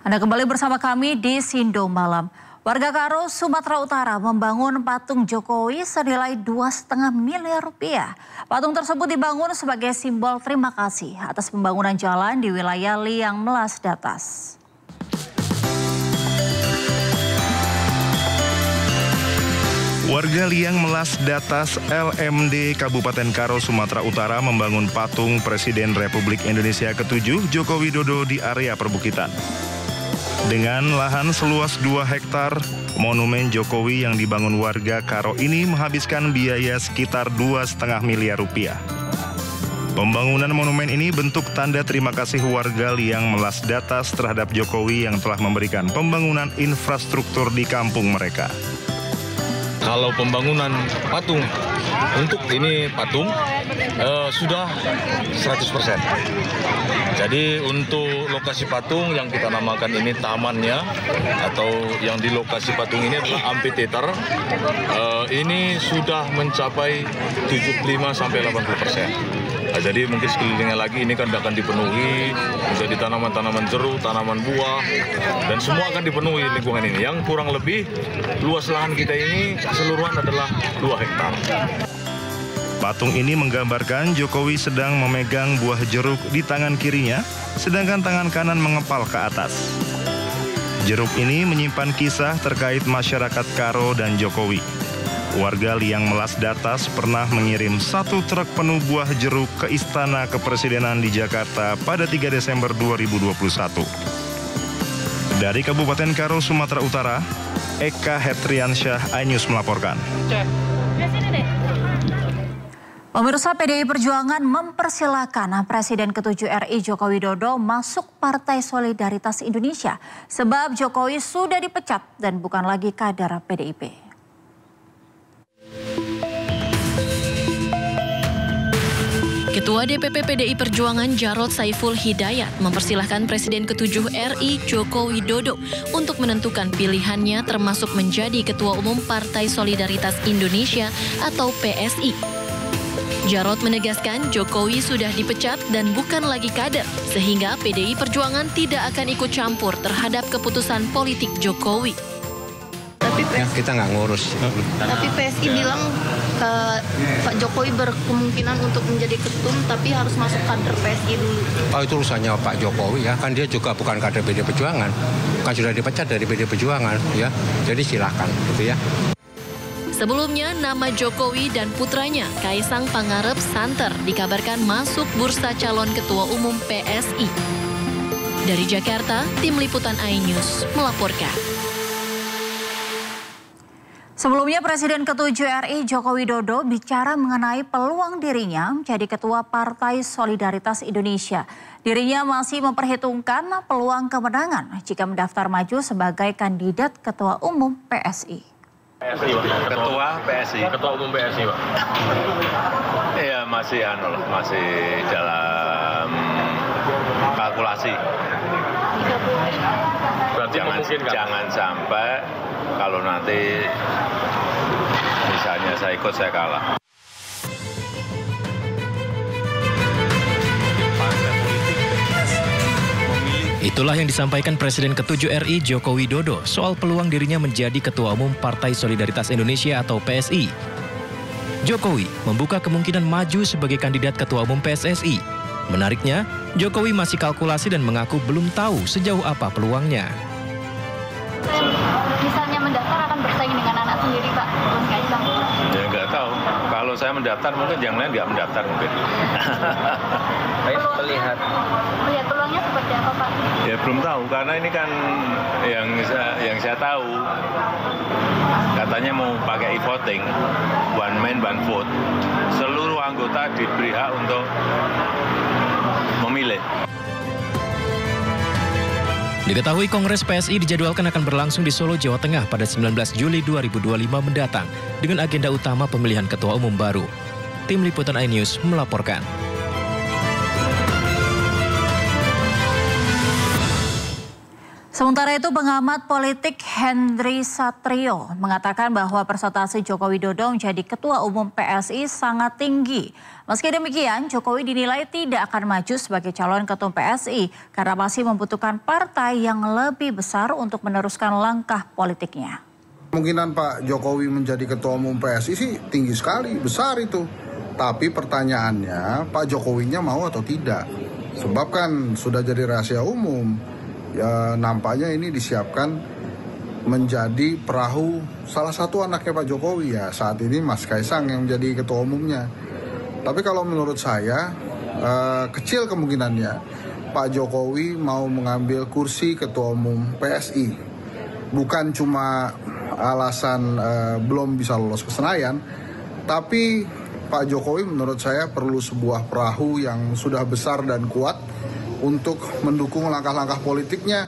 Anda kembali bersama kami di Sindo Malam. Warga Karo, Sumatera Utara membangun patung Jokowi senilai 2,5 miliar rupiah. Patung tersebut dibangun sebagai simbol terima kasih atas pembangunan jalan di wilayah Liang Melas Datas. Warga Liang Melas Datas LMD Kabupaten Karo, Sumatera Utara membangun patung Presiden Republik Indonesia ke-7 Joko Widodo di area perbukitan. Dengan lahan seluas 2 hektar, monumen Jokowi yang dibangun warga Karo ini menghabiskan biaya sekitar 2,5 miliar rupiah. Pembangunan monumen ini bentuk tanda terima kasih warga Liang Melas Datas terhadap Jokowi yang telah memberikan pembangunan infrastruktur di kampung mereka. Kalau pembangunan patung, untuk ini patung sudah 100%. Jadi untuk lokasi patung yang kita namakan ini tamannya, atau yang di lokasi patung ini adalah amphitheater, ini sudah mencapai 75-80%. Nah, jadi mungkin sekelilingnya lagi ini kan akan dipenuhi menjadi tanaman-tanaman jeruk, tanaman buah, dan semua akan dipenuhi lingkungan ini. Yang kurang lebih luas lahan kita ini keseluruhan adalah 2 hektar. Patung ini menggambarkan Jokowi sedang memegang buah jeruk di tangan kirinya, sedangkan tangan kanan mengepal ke atas. Jeruk ini menyimpan kisah terkait masyarakat Karo dan Jokowi. Warga Liang Melas Datas pernah mengirim 1 truk penuh buah jeruk ke Istana Kepresidenan di Jakarta pada 3 Desember 2021. Dari Kabupaten Karo, Sumatera Utara, Eka Hetriansyah, iNews melaporkan. Pemirsa, PDI Perjuangan mempersilahkan Presiden ke-7 RI Joko Widodo masuk Partai Solidaritas Indonesia sebab Jokowi sudah dipecat dan bukan lagi kader PDIP. Ketua DPP PDI Perjuangan Jarod Saiful Hidayat mempersilahkan Presiden ke-7 RI Joko Widodo untuk menentukan pilihannya termasuk menjadi Ketua Umum Partai Solidaritas Indonesia atau PSI. Jarod menegaskan Jokowi sudah dipecat dan bukan lagi kader, sehingga PDI Perjuangan tidak akan ikut campur terhadap keputusan politik Jokowi. Tapi kita nggak ngurus. Tapi PSI bilang Pak Jokowi berkemungkinan untuk menjadi ketum, tapi harus masuk kader PSI dulu. Oh, itu urusannya Pak Jokowi ya, kan dia juga bukan kader PDI Perjuangan, kan sudah dipecat dari PDI Perjuangan ya, jadi silakan gitu ya. Sebelumnya, nama Jokowi dan putranya, Kaisang Pangarep Santer, dikabarkan masuk bursa calon Ketua Umum PSI. Dari Jakarta, Tim Liputan iNews melaporkan. Sebelumnya, Presiden ke-7 RI Joko Widodo bicara mengenai peluang dirinya menjadi Ketua Partai Solidaritas Indonesia. Dirinya masih memperhitungkan peluang kemenangan jika mendaftar maju sebagai kandidat Ketua Umum PSI. Ketua PSI. Ketua Umum PSI, Pak. Iya, masih dalam kalkulasi. Jangan sampai kalau nanti misalnya saya ikut, saya kalah. Itulah yang disampaikan Presiden ke-7 RI Joko Widodo soal peluang dirinya menjadi Ketua Umum Partai Solidaritas Indonesia atau PSI. Jokowi membuka kemungkinan maju sebagai kandidat Ketua Umum PSSI. Menariknya, Jokowi masih kalkulasi dan mengaku belum tahu sejauh apa peluangnya. Misalnya mendaftar akan bersaing dengan anak sendiri, Pak, Mas Kaisang. Ya nggak tahu. Kalau saya mendaftar mungkin yang lain nggak mendaftar mungkin. Melihat peluangnya seperti apa, Pak? Ya belum tahu karena ini kan yang saya tahu katanya mau pakai e-voting, one man one vote. Seluruh anggota diberi hak untuk memilih. Diketahui Kongres PSI dijadwalkan akan berlangsung di Solo, Jawa Tengah pada 19 Juli 2025 mendatang dengan agenda utama pemilihan Ketua Umum baru. Tim Liputan iNews melaporkan. Sementara itu pengamat politik Henry Satrio mengatakan bahwa persentase Joko Widodo menjadi ketua umum PSI sangat tinggi. Meski demikian, Jokowi dinilai tidak akan maju sebagai calon ketum PSI karena masih membutuhkan partai yang lebih besar untuk meneruskan langkah politiknya. Kemungkinan Pak Jokowi menjadi ketua umum PSI sih tinggi sekali, besar itu. Tapi pertanyaannya Pak Jokowinya mau atau tidak? Sebab kan sudah jadi rahasia umum. Ya, nampaknya ini disiapkan menjadi perahu salah satu anaknya Pak Jokowi ya. Saat ini Mas Kaisang yang menjadi ketua umumnya. Tapi kalau menurut saya kecil kemungkinannya Pak Jokowi mau mengambil kursi ketua umum PSI. Bukan cuma alasan belum bisa lolos ke Senayan, tapi Pak Jokowi menurut saya perlu sebuah perahu yang sudah besar dan kuat untuk mendukung langkah-langkah politiknya.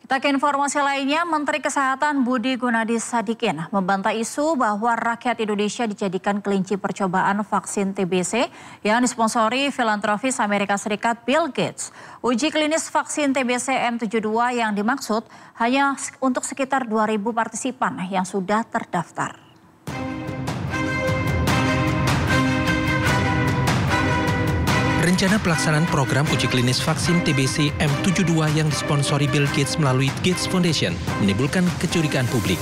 Kita ke informasi lainnya, Menteri Kesehatan Budi Gunadi Sadikin membantah isu bahwa rakyat Indonesia dijadikan kelinci percobaan vaksin TBC yang disponsori filantropis Amerika Serikat Bill Gates. Uji klinis vaksin TBC M72 yang dimaksud hanya untuk sekitar 2.000 partisipan yang sudah terdaftar. Rencana pelaksanaan program uji klinis vaksin TBC M72 yang disponsori Bill Gates melalui Gates Foundation menimbulkan kecurigaan publik.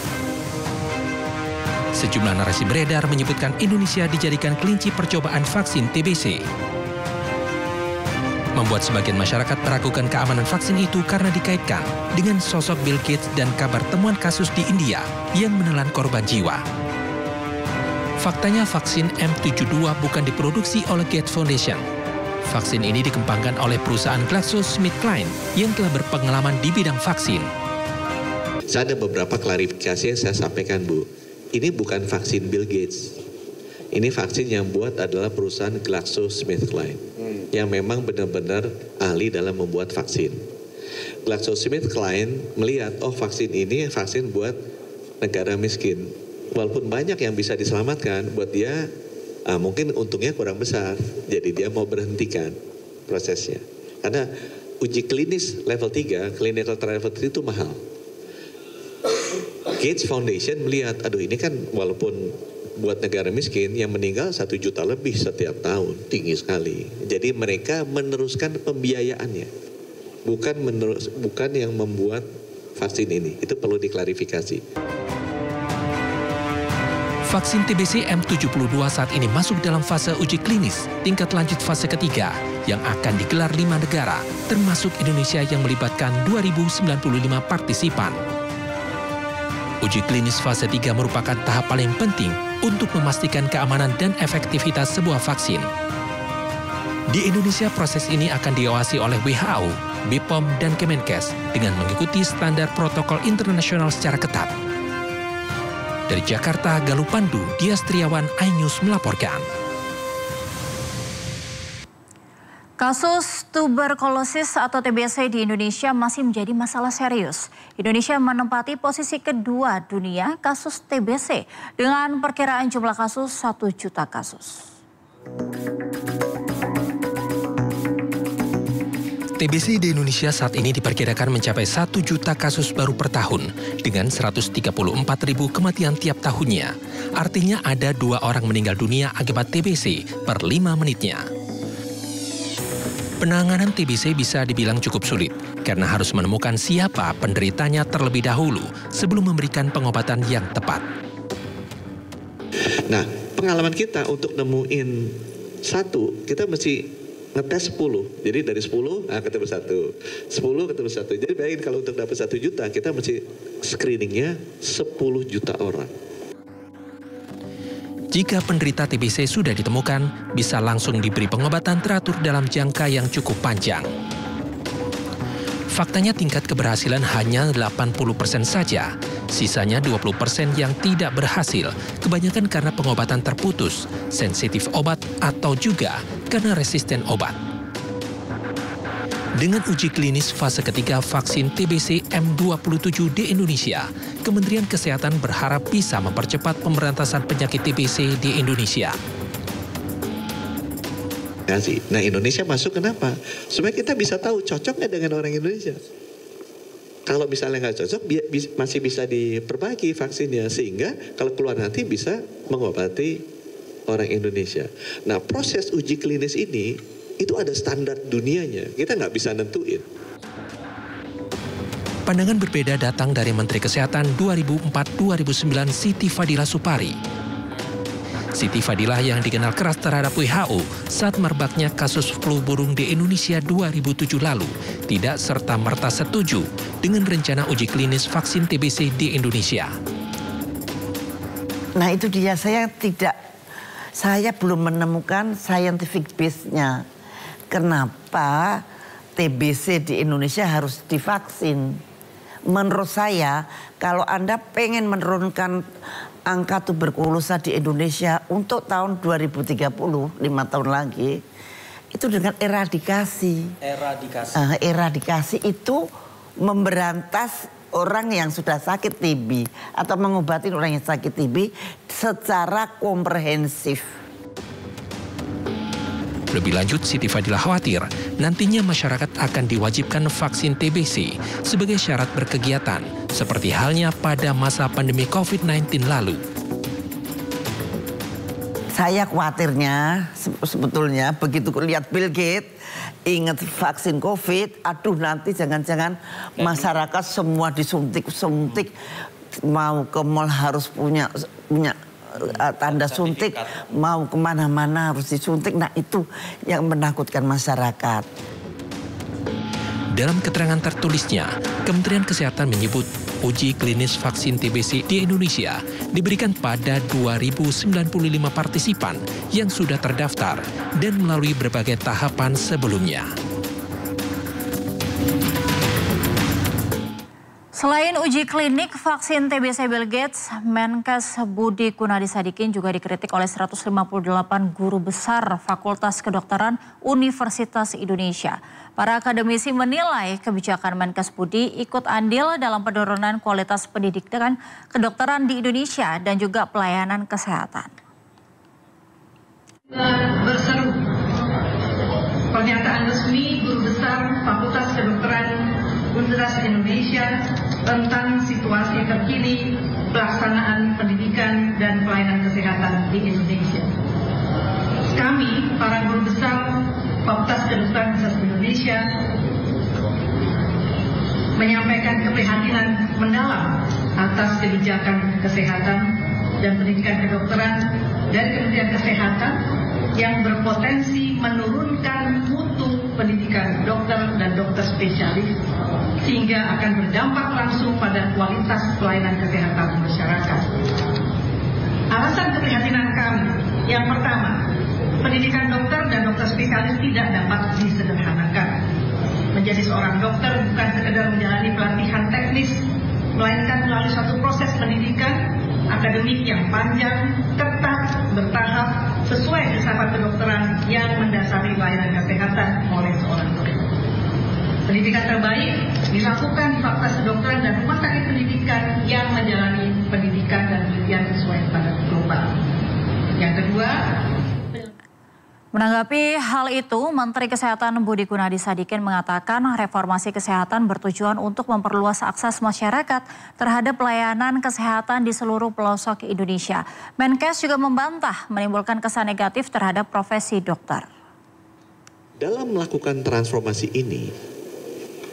Sejumlah narasi beredar menyebutkan Indonesia dijadikan kelinci percobaan vaksin TBC. Membuat sebagian masyarakat meragukan keamanan vaksin itu karena dikaitkan dengan sosok Bill Gates dan kabar temuan kasus di India yang menelan korban jiwa. Faktanya vaksin M72 bukan diproduksi oleh Gates Foundation. Vaksin ini dikembangkan oleh perusahaan GlaxoSmithKline yang telah berpengalaman di bidang vaksin. Saya ada beberapa klarifikasi yang saya sampaikan, Bu. Ini bukan vaksin Bill Gates. Ini vaksin yang buat adalah perusahaan GlaxoSmithKline yang memang benar-benar ahli dalam membuat vaksin. GlaxoSmithKline melihat, vaksin ini vaksin buat negara miskin. Walaupun banyak yang bisa diselamatkan, buat dia mungkin untungnya kurang besar, jadi dia mau berhentikan prosesnya. Karena uji klinis level 3, clinical trial level 3 itu mahal. Gates Foundation melihat, ini kan walaupun buat negara miskin yang meninggal 1 juta lebih setiap tahun, tinggi sekali. Jadi mereka meneruskan pembiayaannya, bukan yang membuat vaksin ini. Itu perlu diklarifikasi. Vaksin TBC M72 saat ini masuk dalam fase uji klinis tingkat lanjut fase ketiga yang akan digelar 5 negara, termasuk Indonesia yang melibatkan 2.095 partisipan. Uji klinis fase 3 merupakan tahap paling penting untuk memastikan keamanan dan efektivitas sebuah vaksin. Di Indonesia proses ini akan diawasi oleh WHO, BPOM, dan Kemenkes dengan mengikuti standar protokol internasional secara ketat. Dari Jakarta, Galuh Pandu, Dias Triawan, iNews melaporkan. Kasus tuberkulosis atau TBC di Indonesia masih menjadi masalah serius. Indonesia menempati posisi kedua dunia kasus TBC dengan perkiraan jumlah kasus 1 juta kasus. TBC di Indonesia saat ini diperkirakan mencapai 1 juta kasus baru per tahun dengan 134.000 kematian tiap tahunnya. Artinya ada 2 orang meninggal dunia akibat TBC per 5 menitnya. Penanganan TBC bisa dibilang cukup sulit karena harus menemukan siapa penderitanya terlebih dahulu sebelum memberikan pengobatan yang tepat. Nah, pengalaman kita untuk nemuin 1, kita mesti ngetes 10, jadi dari 10 ketemu 1, 10 ketemu 1. Jadi bayangin kalau untuk dapat 1 juta kita mesti screeningnya 10 juta orang. Jika penderita TBC sudah ditemukan, bisa langsung diberi pengobatan teratur dalam jangka yang cukup panjang. Faktanya tingkat keberhasilan hanya 80% saja, sisanya 20% yang tidak berhasil, kebanyakan karena pengobatan terputus, sensitif obat, atau juga karena resisten obat. Dengan uji klinis fase ketiga vaksin TBC M27 di Indonesia, Kementerian Kesehatan berharap bisa mempercepat pemberantasan penyakit TBC di Indonesia. Nah, Indonesia masuk kenapa? Supaya kita bisa tahu cocok nggak dengan orang Indonesia. Kalau misalnya nggak cocok, masih bisa diperbaiki vaksinnya, sehingga kalau keluar nanti bisa mengobati orang Indonesia. Nah, proses uji klinis ini itu ada standar dunianya, kita nggak bisa nentuin. Pandangan berbeda datang dari Menteri Kesehatan 2004-2009 Siti Fadila Supari. Siti Fadila yang dikenal keras terhadap WHO saat merebaknya kasus flu burung di Indonesia 2007 lalu tidak serta-merta setuju dengan rencana uji klinis vaksin TBC di Indonesia. Nah itu dia, saya belum menemukan scientific base-nya. Kenapa TBC di Indonesia harus divaksin? Menurut saya, kalau Anda pengen menurunkan angka tuberkulosa di Indonesia untuk tahun 2030, 5 tahun lagi, itu dengan eradikasi. Eradikasi itu memberantas orang yang sudah sakit TB atau mengobati orang yang sakit TB secara komprehensif. Lebih lanjut, Siti Fadila khawatir nantinya masyarakat akan diwajibkan vaksin TBC sebagai syarat berkegiatan, seperti halnya pada masa pandemi COVID-19 lalu. Saya khawatirnya sebetulnya begitu lihat Bill Gates ingat vaksin COVID, aduh nanti jangan-jangan masyarakat semua disuntik, mau ke mall harus punya tanda suntik, mau kemana-mana harus disuntik. Nah itu yang menakutkan masyarakat. Dalam keterangan tertulisnya, Kementerian Kesehatan menyebut uji klinis vaksin TBC di Indonesia diberikan pada 2095 partisipan yang sudah terdaftar dan melalui berbagai tahapan sebelumnya. Selain uji klinik vaksin TBC Bill Gates, Menkes Budi Gunadisadikin juga dikritik oleh 158 guru besar Fakultas Kedokteran Universitas Indonesia. Para akademisi menilai kebijakan Menkes Budi ikut andil dalam penurunan kualitas pendidikan kedokteran di Indonesia dan juga pelayanan kesehatan. Berseru pernyataan resmi guru besar Fakultas Kedokteran Universitas Indonesia tentang situasi terkini pelaksanaan pendidikan dan pelayanan kesehatan di Indonesia. Kami, para guru besar Fakultas Kedokteran Universitas Indonesia, menyampaikan keprihatinan mendalam atas kebijakan kesehatan dan pendidikan kedokteran dari Kementerian Kesehatan yang berpotensi menurunkan mutu pendidikan dokter dan dokter spesialis sehingga akan berdampak langsung pada kualitas pelayanan kesehatan masyarakat. Alasan keprihatinan kami, yang pertama, pendidikan dokter dan dokter spesialis tidak dapat disederhanakan. Menjadi seorang dokter bukan sekedar menjalani pelatihan teknis, melainkan melalui suatu proses pendidikan akademik yang panjang, ketat, bertahap, sesuai filsafat kedokteran yang mendasari pelayanan kesehatan oleh seorang dokter. Pendidikan terbaik dilakukan di Fakultas Kedokteran dan rumah sakit pendidikan yang menjalani pendidikan dan penelitian sesuai standar global. Yang kedua, menanggapi hal itu, Menteri Kesehatan Budi Gunadisadikin mengatakan reformasi kesehatan bertujuan untuk memperluas akses masyarakat terhadap pelayanan kesehatan di seluruh pelosok Indonesia. Menkes juga membantah menimbulkan kesan negatif terhadap profesi dokter. Dalam melakukan transformasi ini,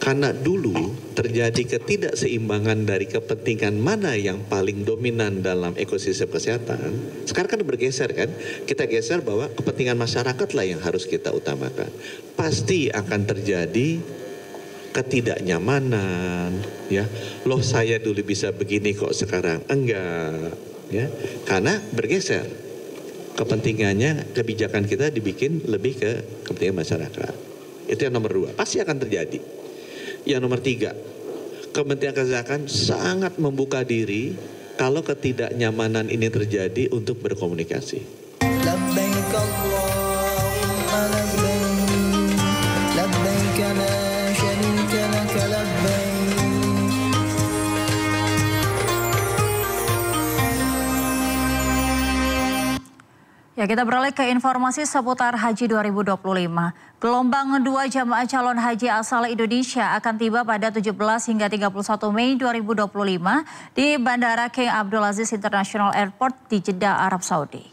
karena dulu terjadi ketidakseimbangan dari kepentingan mana yang paling dominan dalam ekosistem kesehatan, sekarang kan bergeser kan, kita geser bahwa kepentingan masyarakat lah yang harus kita utamakan. Pasti akan terjadi ketidaknyamanan, ya. Loh saya dulu bisa begini kok sekarang enggak, ya. Karena bergeser. Kepentingannya, kebijakan kita dibikin lebih ke kepentingan masyarakat. Itu yang nomor 2, pasti akan terjadi. Yang nomor 3, Kementerian Kesehatan sangat membuka diri kalau ketidaknyamanan ini terjadi untuk berkomunikasi. Ya, kita beralih ke informasi seputar Haji 2025. Gelombang 2 jamaah calon haji asal Indonesia akan tiba pada 17 hingga 31 Mei 2025 di Bandara King Abdulaziz International Airport di Jeddah, Arab Saudi.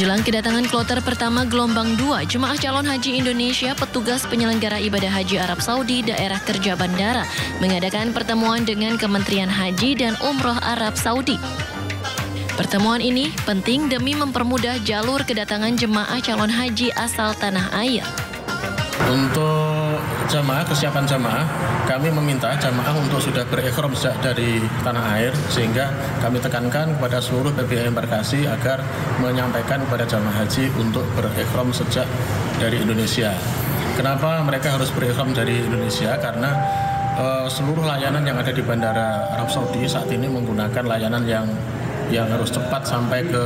Jelang kedatangan kloter pertama gelombang 2 jemaah calon haji Indonesia, petugas penyelenggara ibadah haji Arab Saudi daerah kerja bandara mengadakan pertemuan dengan Kementerian Haji dan Umroh Arab Saudi. Pertemuan ini penting demi mempermudah jalur kedatangan jemaah calon haji asal tanah air. Untuk jamaah, kesiapan jamaah, kami meminta jamaah untuk sudah berikhram sejak dari tanah air, sehingga kami tekankan kepada seluruh PBI embarkasi agar menyampaikan kepada jamaah haji untuk berikhram sejak dari Indonesia. Kenapa mereka harus berikhram dari Indonesia? Karena seluruh layanan yang ada di Bandara Arab Saudi saat ini menggunakan layanan yang harus cepat sampai ke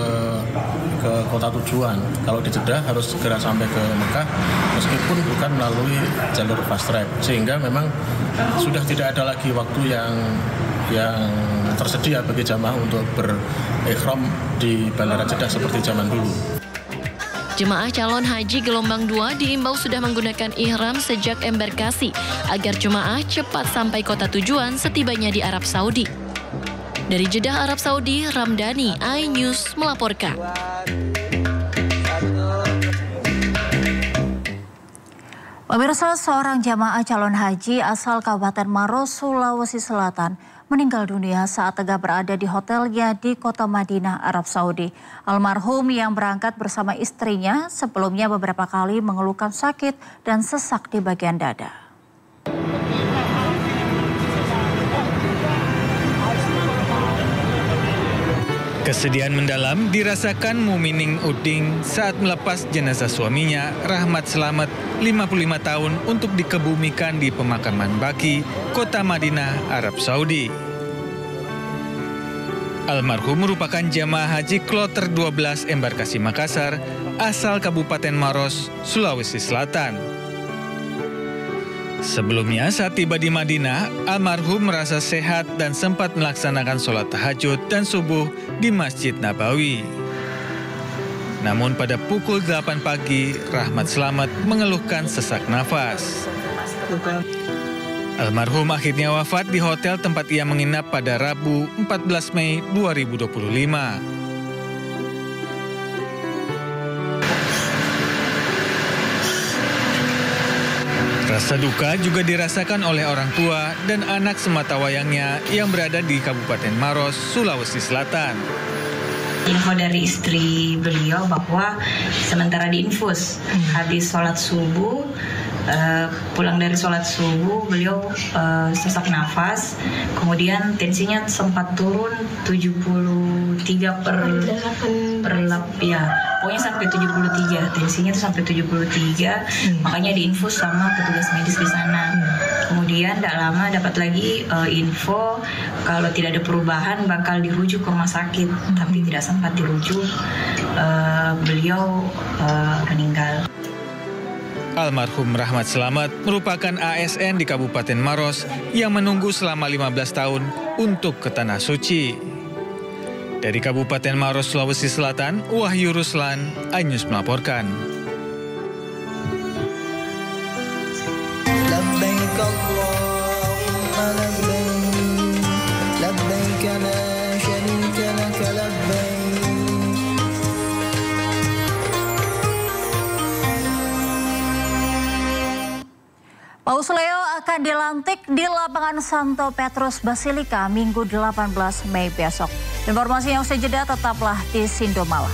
kota tujuan. Kalau di Jeddah harus segera sampai ke Mekah, meskipun bukan melalui jalur fast track, sehingga memang sudah tidak ada lagi waktu yang tersedia bagi jamaah untuk berikhram di Bandara Jeddah seperti zaman dulu. Jemaah calon haji gelombang 2 diimbau sudah menggunakan ihram sejak embarkasi agar jemaah cepat sampai kota tujuan setibanya di Arab Saudi. Dari Jeddah, Arab Saudi, Ramdhani, iNews melaporkan. Pemirsa, seorang jamaah calon haji asal Kabupaten Maros, Sulawesi Selatan meninggal dunia saat tengah berada di hotelnya di kota Madinah, Arab Saudi. Almarhum yang berangkat bersama istrinya sebelumnya beberapa kali mengeluhkan sakit dan sesak di bagian dada. Kesedihan mendalam dirasakan Mumining Uding saat melepas jenazah suaminya, Rahmat Slamet, 55 tahun, untuk dikebumikan di pemakaman Baki, kota Madinah, Arab Saudi. Almarhum merupakan jamaah haji kloter 12 embarkasi Makassar, asal Kabupaten Maros, Sulawesi Selatan. Sebelumnya saat tiba di Madinah, almarhum merasa sehat dan sempat melaksanakan sholat tahajud dan subuh di Masjid Nabawi. Namun pada pukul 8 pagi, Rahmat Slamet mengeluhkan sesak nafas. Almarhum akhirnya wafat di hotel tempat ia menginap pada Rabu 14 Mei 2025. Rasa duka juga dirasakan oleh orang tua dan anak sematawayangnya yang berada di Kabupaten Maros, Sulawesi Selatan. Info dari istri beliau bahwa sementara diinfus, habis sholat subuh, pulang dari sholat subuh beliau sesak nafas, kemudian tensinya sempat turun 73 per 8 ya, pokoknya sampai 73, tensinya itu sampai 73, makanya diinfus sama petugas medis di sana. Kemudian tidak lama dapat lagi info kalau tidak ada perubahan bakal dirujuk ke rumah sakit, tapi tidak sempat dirujuk, beliau meninggal. Almarhum Rahmat Slamet merupakan ASN di Kabupaten Maros yang menunggu selama 15 tahun untuk ke Tanah Suci. Dari Kabupaten Maros, Sulawesi Selatan, Wahyu Ruslan, iNews melaporkan. Paus Leo akan dilantik di lapangan Santo Petrus Basilika Minggu 18 Mei besok. Informasi yang usai jeda tetaplah di Sindomala.